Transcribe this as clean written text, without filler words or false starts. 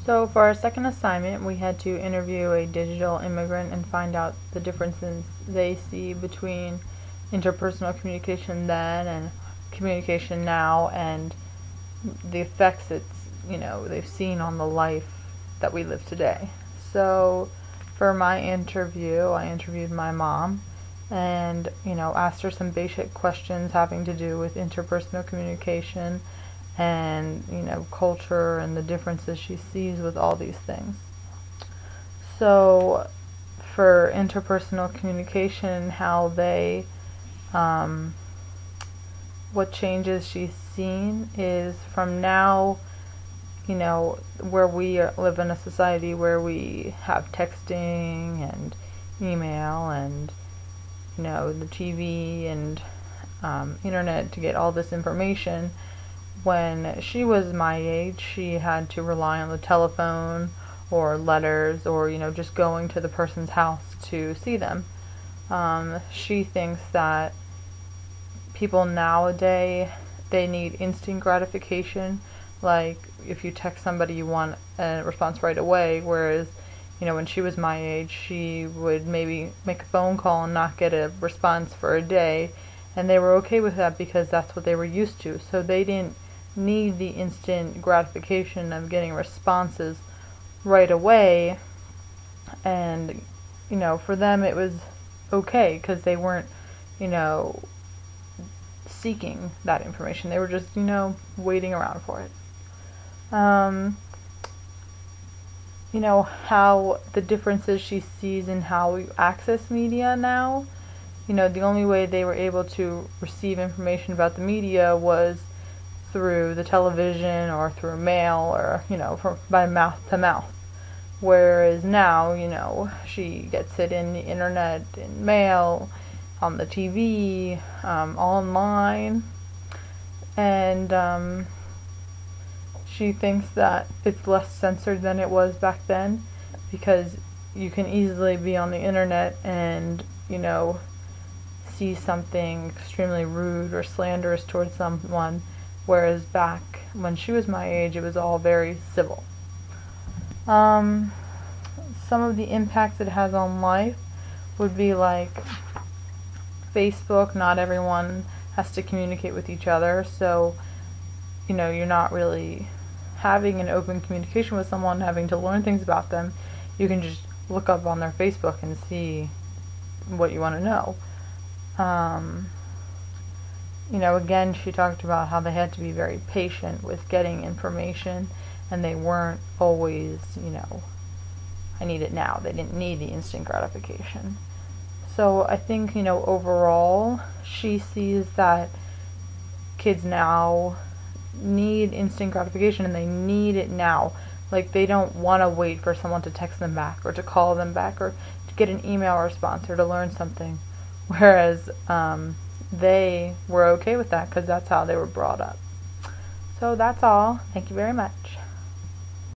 So for our second assignment, we had to interview a digital immigrant and find out the differences they see between interpersonal communication then and communication now, and the effects they've seen on the life that we live today. So for my interview, I interviewed my mom and asked her some basic questions having to do with interpersonal communication and culture and the differences she sees with all these things. So for interpersonal communication, what changes she's seen is from now, where we live in a society where we have texting and email and the TV and internet to get all this information. When she was my age, she had to rely on the telephone or letters or just going to the person's house to see them. She thinks that people nowadays, they need instant gratification. Like if you text somebody, you want a response right away, whereas when she was my age, she would maybe make a phone call and not get a response for a day, and they were okay with that because that's what they were used to. So they didn't need the instant gratification of getting responses right away, and for them it was okay because they weren't seeking that information. They were just waiting around for it. How the differences she sees in how we access media now. The only way they were able to receive information about the media was through the television or through mail or by mouth to mouth, whereas now she gets it in the internet, in mail, on the TV, online, and she thinks that it's less censored than it was back then because you can easily be on the internet and see something extremely rude or slanderous towards someone, whereas back when she was my age, it was all very civil. Some of the impacts it has on life would be like Facebook. Not everyone has to communicate with each other, so you're not really having an open communication with someone, having to learn things about them. You can just look up on their Facebook and see what you want to know. Again, she talked about how they had to be very patient with getting information, and they weren't always, I need it now. They didn't need the instant gratification. So I think, overall, she sees that kids now need instant gratification, and they need it now. Like, they don't want to wait for someone to text them back or to call them back or to get an email response or to learn something. Whereas they were okay with that because that's how they were brought up. So that's all. Thank you very much.